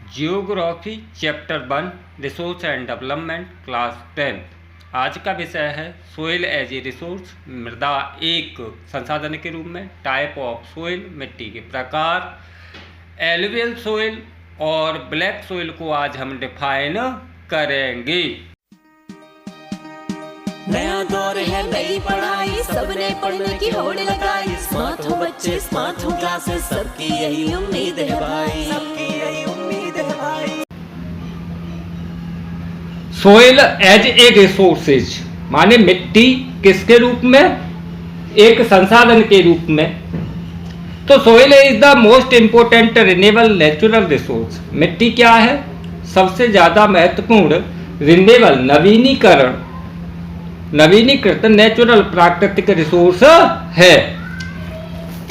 Geography chapter 1 resource and development class 10। आज का विषय है सोइल एज ए रिसोर्स, मृदा एक संसाधन के रूप में, टाइप ऑफ सोइल, मिट्टी के प्रकार, एलुवियल सोइल और ब्लैक सोइल को आज हम डिफाइन करेंगे। नया दौर है नई पढ़ाई, सबने पढ़ने की होड़ लगाई। स्मार्ट हो बच्चे, स्मार्ट हो क्लासेस, सबकी यही उम्मीद है भाई, सबकी यही उम्मीद है भाई। सोइल एज ए रिसोर्सेज माने मिट्टी किसके रूप में? एक संसाधन के रूप में। तो soil is the most important renewable natural resource. मिट्टी क्या है? सबसे ज्यादा महत्वपूर्ण रिन्यूएबल नवीनीकृत नेचुरल प्राकृतिक रिसोर्स है।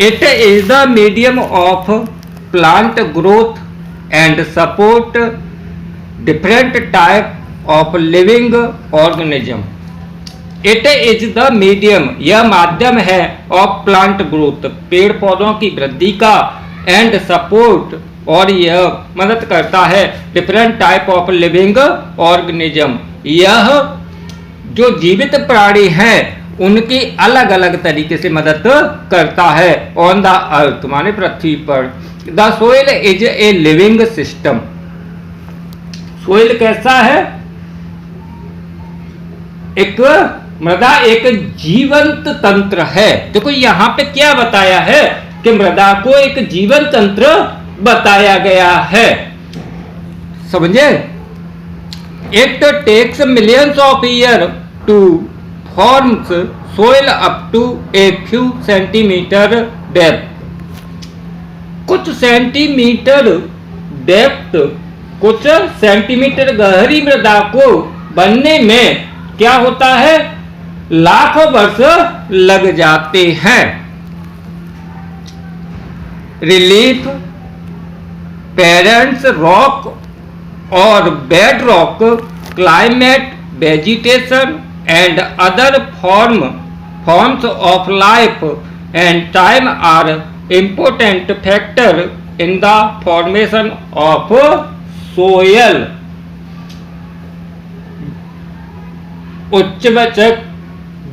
It is the medium of plant growth and support different type of living organism. It is the medium, यह माध्यम है, ऑफ प्लांट ग्रोथ, पेड़ पौधों की वृद्धि का, एंड सपोर्ट, और यह मदद करता है, different type of living organism, यह जो जीवित प्राणी हैं उनकी अलग अलग तरीके से मदद करता है। ऑन द अर्थ माने पृथ्वी पर। The soil is a living system. Soil कैसा है? एक मृदा एक जीवंत तंत्र है। देखो यहां पे क्या बताया है कि मृदा को एक जीवन तंत्र बताया गया है, समझे? It takes millions of years to form soil up to a few centimeter depth. कुछ सेंटीमीटर डेप्थ, कुछ सेंटीमीटर गहरी मृदा को बनने में क्या होता है? लाखों वर्ष लग जाते हैं। रिलीफ, पेरेंट्स रॉक और bed rock, climate, vegetation and other forms of life and time are important factor in the formation of soil. उच्चवचक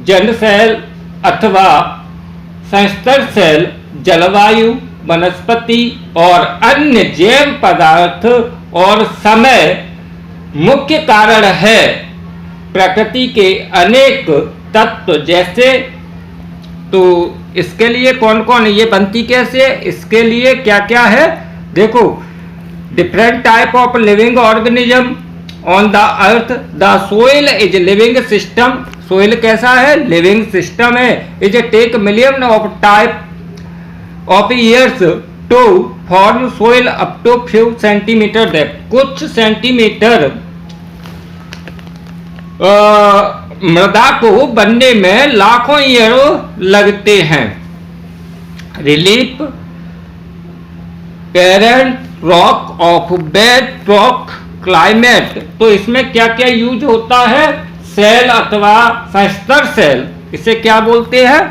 जन सेल अथवा संस्तर सेल जलवायु, वनस्पति और अन्य जैव पदार्थ और समय मुख्य कारण है। प्रकृति के अनेक तत्व जैसे, तो इसके लिए कौन कौन, ये बनती कैसे? इसके लिए क्या क्या है? देखो, different type of living organism on the earth. The soil is living system. Soil कैसा है? लिविंग सिस्टम है। Is take million of type of years to form soil up to few centimetre depth. कुछ centimetre मृदा को बनने में लाखों year लगते हैं। Relief, parent rock of bed rock, climate, तो इसमें क्या क्या यूज होता है? सेल अथवा संस्तर सेल, इसे क्या बोलते हैं?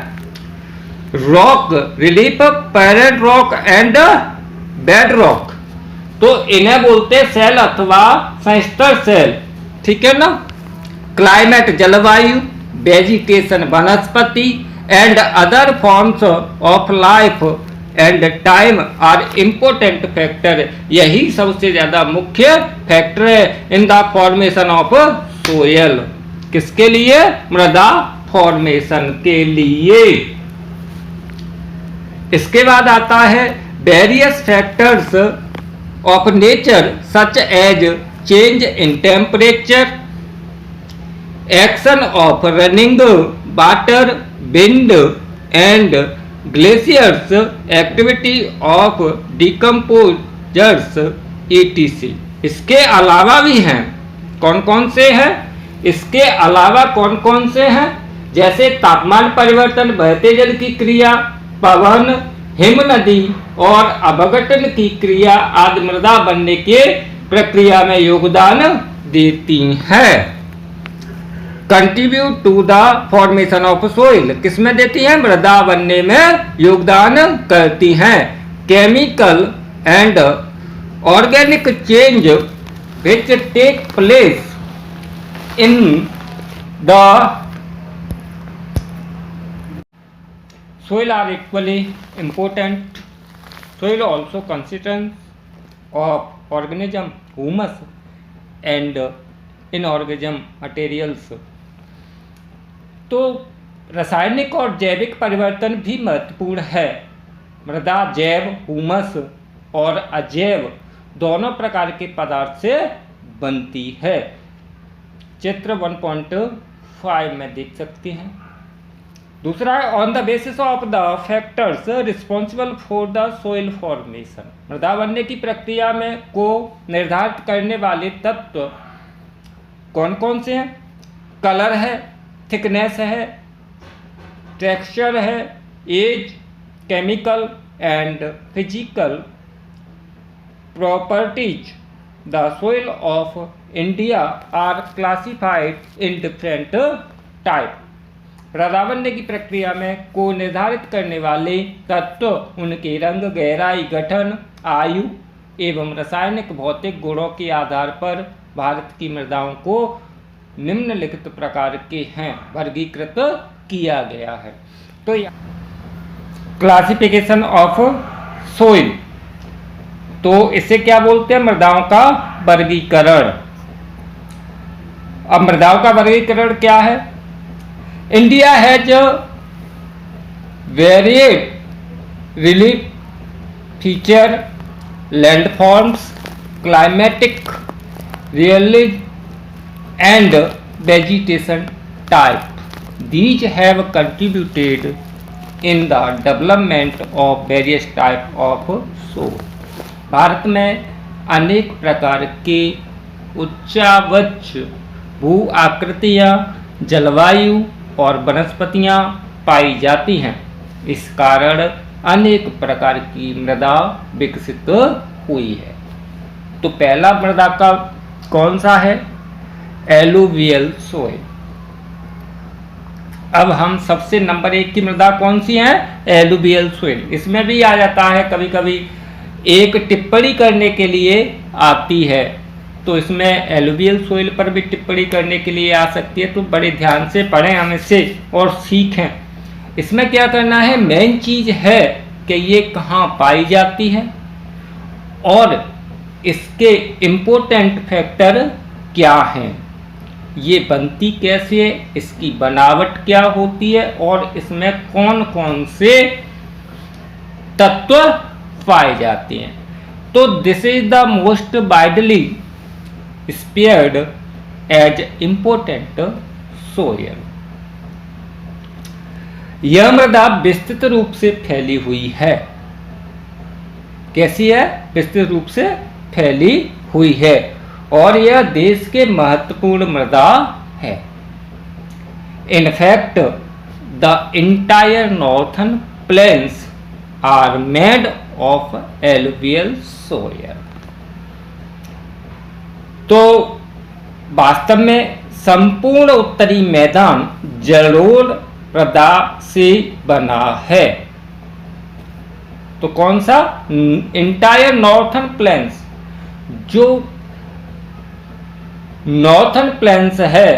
Rock, relief, parent rock and bed rock, तो इन्हें बोलते हैं सेल अथवा संस्तर सेल, ठीक है ना? क्लाइमेट जलवायु, वेजिटेशन वनस्पति, and other forms of life and time are important factor, यही सबसे ज्यादा मुख्य फैक्टर है in the formation of soil. किसके लिए? मृदा फॉर्मेशन के लिए। इसके बाद आता है various factors of nature such as change in temperature, action of running water, wind and glaciers, activity of decomposers etc। इसके अलावा भी हैं। कौन कौन से हैं? इसके अलावा कौन कौन से हैं? जैसे तापमान परिवर्तन, बहते जल की क्रिया, पवन, हिम नदी और अपघटन की क्रिया आदि मृदा बनने के प्रक्रिया में योगदान देती हैं। Contribute to the formation of soil, किसमें देती हैं? मृदा बनने में योगदान करती हैं। Chemical and organic change which take place in the soil are equally important. Soil also consists of organism, humus and inorganic materials. तो रासायनिक और जैविक परिवर्तन भी महत्वपूर्ण है। मृदा जैव, हुमस और अजैव दोनों प्रकार के पदार्थ से बनती है। चित्र 1.5 में देख सकते हैं। दूसरा है on the basis of the factors responsible for the soil formation. मृदा बनने की प्रक्रिया में को निर्धारित करने वाले तत्व कौन कौन से हैं? कलर है, थिकनेस है, टेक्सचर है, age, chemical and physical properties. The soil of India are classified in different type. मृदा बनने की प्रक्रिया में को निर्धारित करने वाले तत्व उनके रंग, गहराई, गठन, आयु एवं रासायनिक भौतिक गुणों के आधार पर भारत की मृदाओं को निम्नलिखित प्रकार के हैं वर्गीकृत किया गया है। तो क्लासिफिकेशन ऑफ सोइल, तो इसे क्या बोलते हैं? मृदाओं का वर्गीकरण। अब मृदाओं का वर्गीकरण क्या है? India has varied relief feature, landforms, climatic realism and vegetation type. These have contributed in the development of various type of soil. Bharat में अनेक प्रकार के उच्चावच भू आकृतियाँ, जलवायु और वनस्पतियाँ पाई जाती हैं। इस कारण अनेक प्रकार की मृदा विकसित हुई है। तो पहला मृदा का कौन सा है? Alluvial soil. अब हम सबसे नंबर 1 की मृदा कौन सी है? Alluvial soil. इसमें भी आ जाता है कभी कभी, एक टिप्पणी करने के लिए आती है, तो इसमें एलुवियल सोइल पर भी टिप्पणी करने के लिए आ सकती है। तो बड़े ध्यान से पढ़ें हम इसे और सीखें। इसमें क्या करना है? मेन चीज है कि ये कहाँ पाई जाती है और इसके इम्पोर्टेंट फैक्टर क्या हैं, ये बनती कैसे है, इसकी बनावट क्या होती है और इसमें कौन कौन से तत्व पाए जाते हैं। तो this is the most widely spread as important soil. यह मृदा विस्तृत रूप से फैली हुई है। कैसी है? विस्तृत रूप से फैली हुई है और यह देश के महत्वपूर्ण मृदा है। In fact the entire northern plains are made of alluvial soil. तो वास्तव में संपूर्ण उत्तरी मैदान जलोढ़ मृदा से बना है। तो कौन सा? Entire northern plains. जो नॉर्थर्न प्लेन्स है,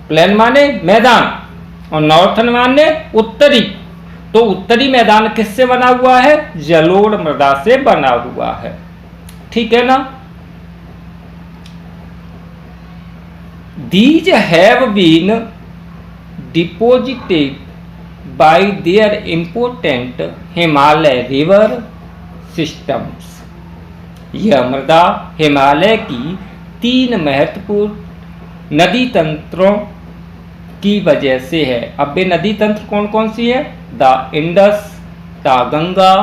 प्लेन माने मैदान और नॉर्थर्न माने उत्तरी, तो उत्तरी मैदान किससे बना हुआ है? जलोढ़ मृदा से बना हुआ है। ठीक है ना? These have been deposited by their important Himalaya river systems. यह मृदा हिमालय की 3 महत्वपूर्ण नदी तंत्रों की वजह से है। अब वे नदी तंत्र कौन कौन सी है? The Indus, the Ganga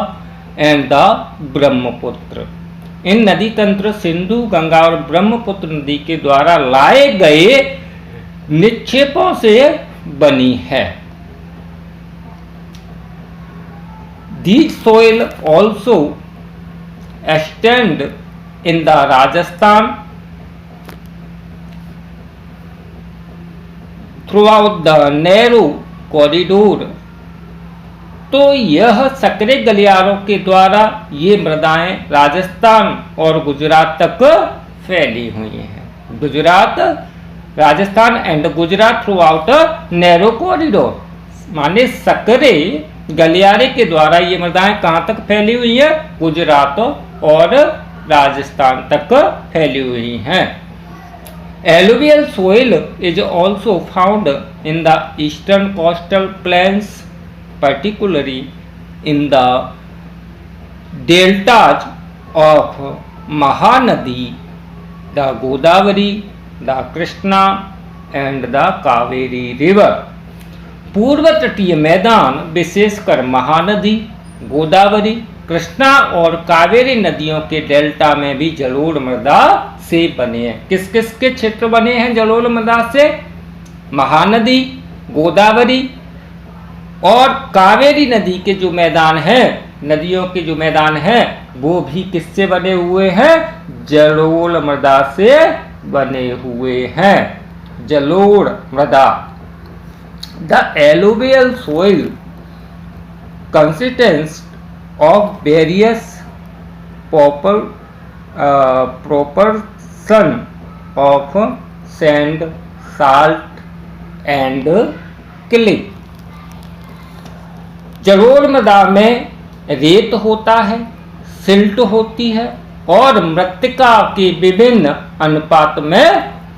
and the Brahmaputra. इन नदी तंत्र सिंधु, गंगा और ब्रह्मपुत्र नदी के द्वारा लाए गए निक्षेपों से बनी है। These soil also extend in the Rajasthan throughout the narrow corridor तो यह सक्रिय गलियारों के द्वारा ये मृदाएं राजस्थान और गुजरात तक फैली हुई हैं। Gujarat, Rajasthan and Gujarat through out narrow corridor, माने सक्रिय गलियारे के द्वारा ये मृदाएं कहाँ तक फैली हुई है? गुजरात और राजस्थान तक फैली हुई हैं। Alluvial soil is also found in the eastern coastal plains, particularly in the deltas of Mahanadi, the Godavari, the Krishna and the Kaveri river. पूर्व तटीय मैदान विशेषकर महानदी, गोदावरी, कृष्णा और कावेरी नदियों के डेल्टा में भी जलोढ़ मृदा से बने हैं। किस किस के क्षेत्र बने हैं जलोढ़ मृदा से? महानदी, गोदावरी और कावेरी नदी के जो मैदान हैं, नदियों के जो मैदान हैं, वो भी किससे बने हुए हैं? जलोढ़ मृदा से बने हुए हैं। जलोढ़ मृदा। The alluvial soil consists of various proportion of sand, salt and clay. जलोढ़ मृदा में रेत होता है, सिल्ट होती है और मृत्तिका के विभिन्न अनुपात में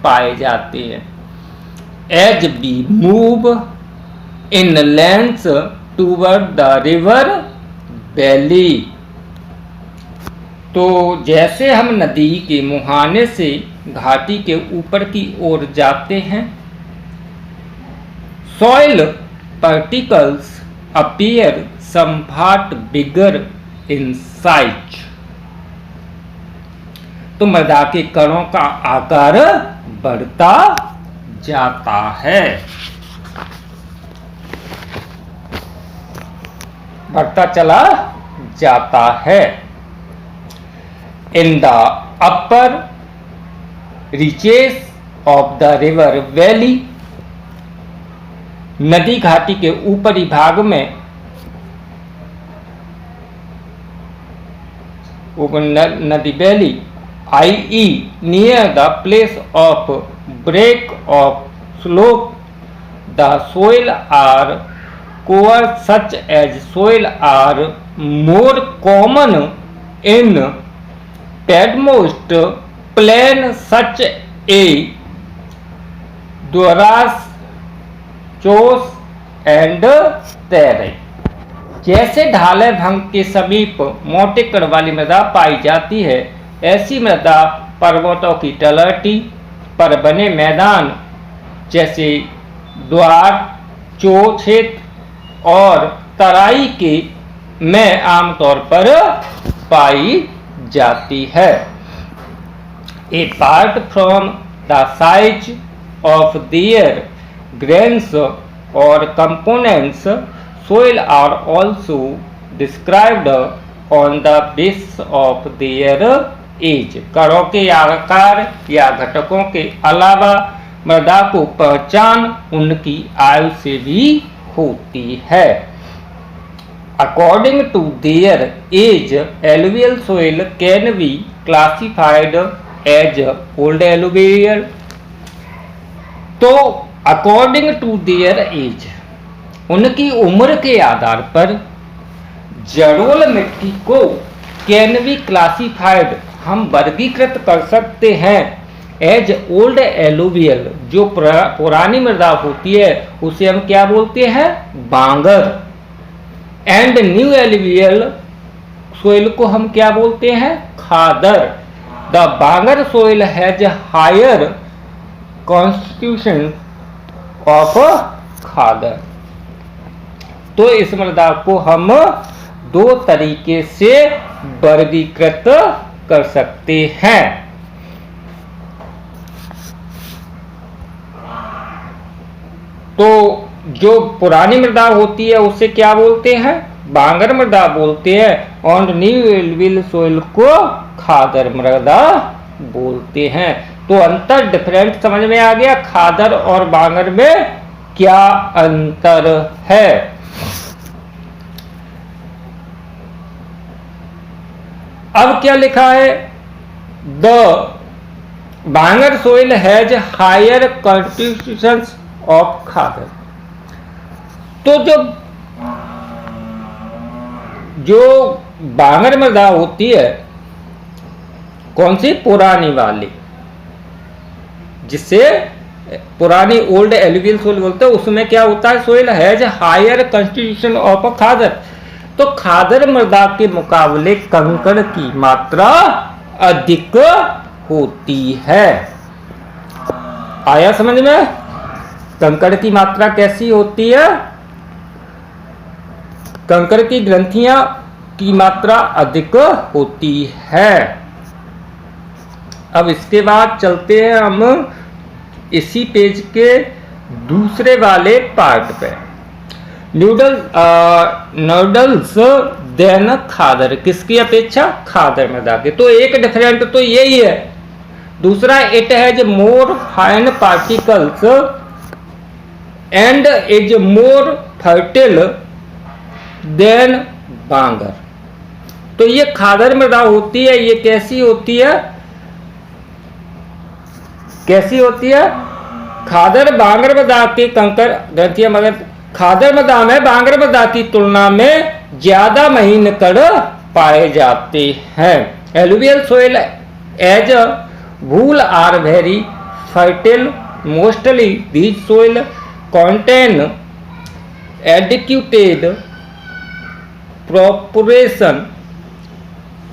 पाए जाते हैं। As we move inland toward the river valley, तो जैसे हम नदी के मुहाने से घाटी के ऊपर की ओर जाते हैं, soil particles appear somewhat bigger in size, तो मृदा के कणों का आकार बढ़ता जाता है, बढ़ता चला जाता है। In the upper reaches of the river valley, नदी घाटी के ऊपरी भाग में नदी valley, i.e. near the place of break of slope, the soil are coarse such as soil are more common in Piedmont plain such a Duras, Chos and Terre। जैसे ढाले भंग के समीप मोटे कण वाली मृदा पाई जाती है, ऐसी मृदा पर्वतों की तलहटी पर बने मैदान जैसे द्वार, चो क्षेत्र और तराई के में आमतौर पर पाई जाती है। Apart from the size of their grains or components, soil are also described on the basis of their age। कणों के आकार या घटकों के अलावा मृदा को पहचान उनकी आयु से भी होती है। According to their age, alluvial soil can be classified as old alluvial। तो according to their age, उनकी उम्र के आधार पर जलोढ़ मिट्टी को कैन बी क्लासिफाइड, हम वर्गीकृत कर सकते हैं एज ओल्ड एलुवियल, जो पुरानी मृदा होती है उसे हम क्या बोलते हैं? Bhangar. And new alluvial soil को हम क्या बोलते हैं? Khadar. The bhangar soil has higher constitution of khadar. तो इस मृदा को हम दो तरीके से वर्गीकृत कर सकते हैं। तो जो पुरानी मृदा होती है उसे क्या बोलते हैं? बांगर मृदा बोलते हैं। और न्यू एलुवियल सोइल को खादर मृदा बोलते हैं। तो अंतर डिफरेंट समझ में आ गया? खादर और बांगर में क्या अंतर है? अब क्या लिखा है, the bhangar soil has higher constitution of khadar. तो जो बांगर मृदा होती है, कौन सी, पुरानी वाली, जिसे पुरानी ओल्ड एलुवियल सोइल बोलते हैं, उसमें क्या होता है, soil has higher constitution of khadar. तो खादर मृदा के मुकाबले कंकड़ की मात्रा अधिक होती है। आया समझ में? कंकड़ की मात्रा कैसी होती है, कंकड़ की ग्रंथियां की मात्रा अधिक होती है। अब इसके बाद चलते हैं हम इसी पेज के दूसरे वाले पार्ट पे। नूडल्स देन खादर, किसकी अपेक्षा, खादर मृदा के। तो एक डिफरेंट तो यही है। दूसरा, it has more fine particles and is more fertile than bhangar. तो ये खादर मृदा होती है, ये कैसी होती है, कैसी होती है, खादर बांगर मृदा के कंकड़ ग्रंथियां, मगर खादर मृदा में बांगर मृदा की तुलना में ज्यादा महीन कण पाए जाते हैं। Alluvial soil as whole are very fertile, mostly these soil contain adequate proportion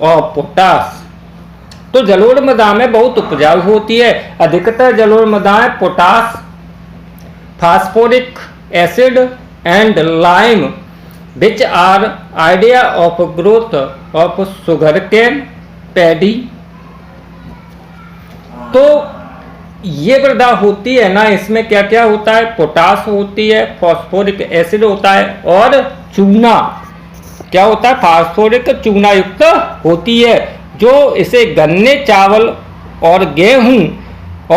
of potash। तो जलोढ़ मृदा में बहुत उपजाऊ होती है। अधिकतर जलोढ़ मृदाएं potash, phosphoric acid and lime which are idea of growth of sugarcane paddy. तो ये मृदा होती है ना, इसमें क्या क्या होता है, पोटास होती है, फास्फोरिक एसिड होता है और चूना, क्या होता है, फास्फोरिक चूना युक्त होती है, जो इसे गन्ने, चावल और गेहूं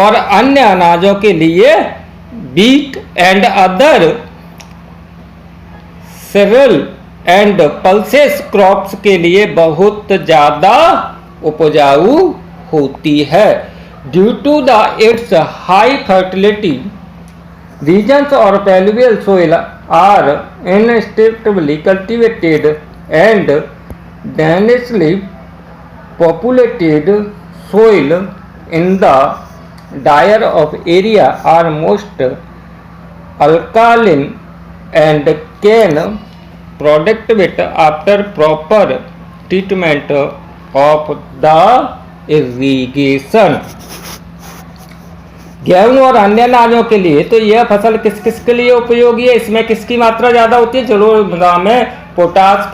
और अन्य अनाजों के लिए, beet and other cereal and pulses crops के लिए बहुत ज्यादा उपजाऊ होती है। Due to its high fertility, regions of alluvial soil are intensively cultivated and densely populated soil in the drier of area are most alkaline and can product it after proper treatment of the irrigation। गेहूं और अन्य अनाजों के लिए तो यह फसल किस किस के लिए उपयोगी है, इसमें किसकी मात्रा ज्यादा होती है, जलोढ़ मृदा में पोटास,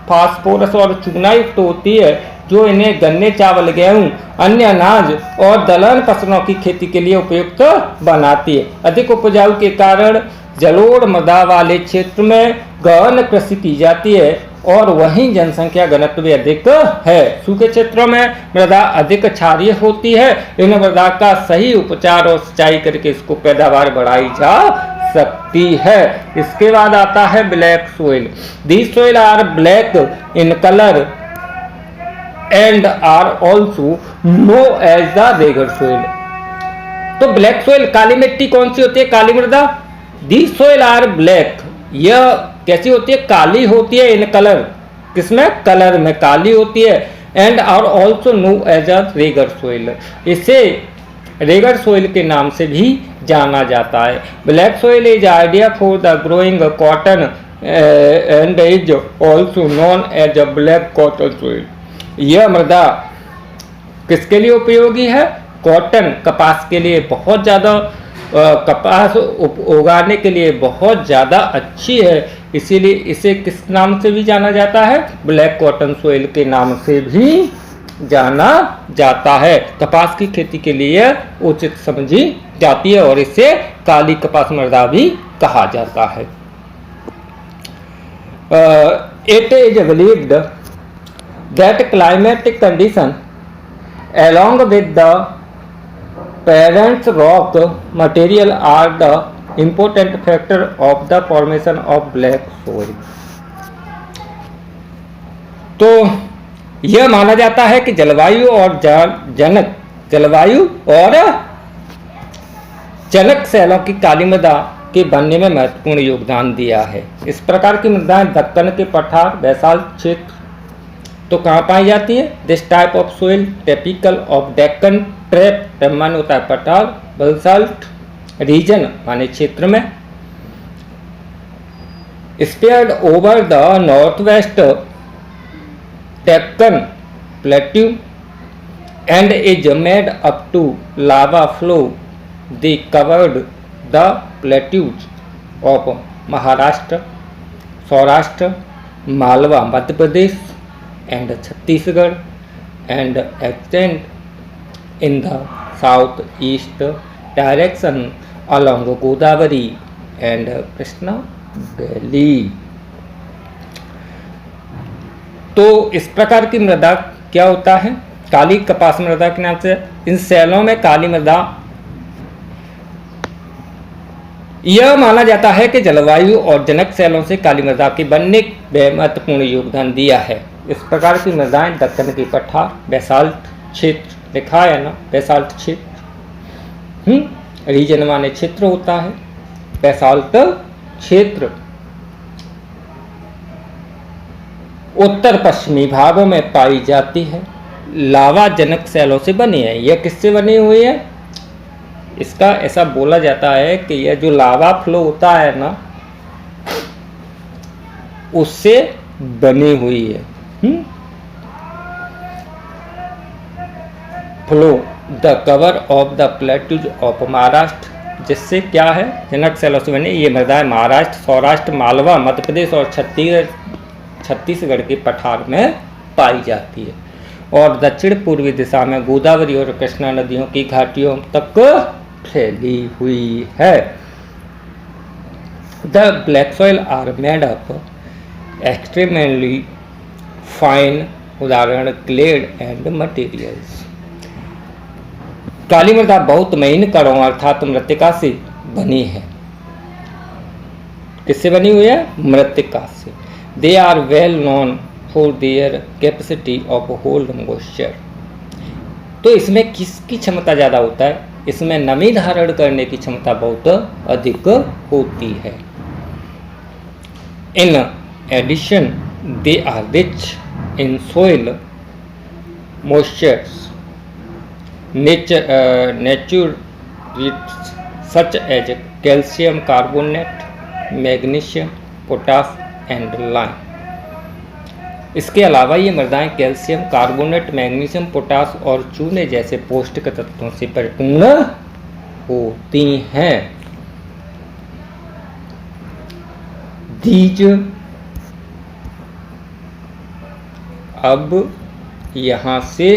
फास्फोरस और चूना युक्त होती है, जो इन्हें गन्ने, चावल, गेहूं, अन्य अनाज और दलहन फसलों की खेती के लिए उपयुक्त बनाती है। अधिक उपजाऊ के कारण जलोढ़ मृदा वाले क्षेत्र में गहन कृषि की जाती है और वहीं जनसंख्या घनत्व भी अधिक है। सूखे क्षेत्रों में मृदा अधिक क्षारीय होती है। इन मृदा का सही उपचार और सिंचाई करके इसको पैदावार बढ़ाई जा सकती है। इसके बाद आता है black soil. These soil are black in colour and are also known as the regur soil. तो ब्लैक सोइल, काली मिट्टी कौन सी होती है, काली मृदा। दीज सोइल आर ब्लैक, यह कैसी होती है, काली होती है, इन कलर, किसमें, कलर में काली होती है, and are also known as a regur soil, इसे रेगर सोइल के नाम से भी जाना जाता है। Black soil is ideal for the growing cotton and is also known as a black cotton soil. यह मृदा किसके लिए उपयोगी है, कॉटन, कपास के लिए बहुत ज़्यादा, कपास उगाने के लिए बहुत ज़्यादा अच्छी है, इसीलिए इसे किस नाम से भी जाना जाता है, ब्लैक कॉटन सोइल के नाम से भी जाना जाता है। कपास की खेती के लिए उचित समझी जाती है और इसे काली कपास मृदा भी कहा जाता है। It is believed that climatic condition along with the parent rock material are the important factor of the formation of black soil। तो यह माना जाता है कि जलवायु और जनक सेलों की काली मृदा के बनने में महत्वपूर्ण योगदान दिया है। इस प्रकार की मृदाएं दक्कन के पठार बैसाल्ट क्षेत्र तो कहाँ पाई जाती है? This type of soil typical of Deccan trap माने होता है पठार, बैसाल्ट रीजन माने क्षेत्र में, spread over the north west Deccan plateau and is made up to lava flow. They covered the plateaus of Maharashtra, Saurashtra, Malwa, Madhya Pradesh and Chhattisgarh and extend in the southeast direction along Godavari and Krishna Valley. तो इस प्रकार की मृदा क्या होता है? काली कपास मृदा के नाम से। इन सेलों में काली मृदा, यह माना जाता है कि जलवायु और जनक सेलों से काली मृदा के बनने में महत्वपूर्ण योगदान दिया है। इस प्रकार की मृदाएं दक्कन की पठार बैसाल्ट क्षेत्र, लिखा है ना बैसाल्ट क्षेत्र, रीजन माने क्षेत्र होता है, बैसाल्ट क्षेत्र उत्तर पश्चिमी भागों में पाई जाती है। लावा जनक सेलों से बनी है। यह किससे बनी हुई है? इसका ऐसा बोला जाता है कि यह जो लावा फ्लो होता है ना, उससे बनी हुई है। Flow the cover of the plateaus of Maharashtra, जिससे क्या है? जनक सेलों से बनी ये मृदाएं महाराष्ट्र, सौराष्ट्र, मालवा, मध्य प्रदेश और छत्तीसगढ़ के पठार में पाई जाती है और दक्षिण पूर्वी दिशा में गोदावरी और कृष्णा नदियों की घाटियों तक फैली हुई है। The black soil are made up extremely fine, उदाहरण क्लेड एंड मटेरियल्स। काली मृदा बहुत महीन कणों अर्थात मृत्तिका से बनी है। किससे बनी हुई है? मृत्तिका से। They are well known for their capacity of hold moisture. तो इसमें किसकी क्षमता ज़्यादा होता है? इसमें नमी धारण करने की क्षमता बहुत अधिक होती है। In addition they are rich in soil moistures nutrients such as calcium carbonate, magnesium, potash and lime. इसके अलावा ये मृदाएं कैल्शियम कार्बोनेट, मैग्नीशियम, पोटास और चूने जैसे पौष्टिक तत्वों से परिपूर्ण होती हैं। अब यहाँ से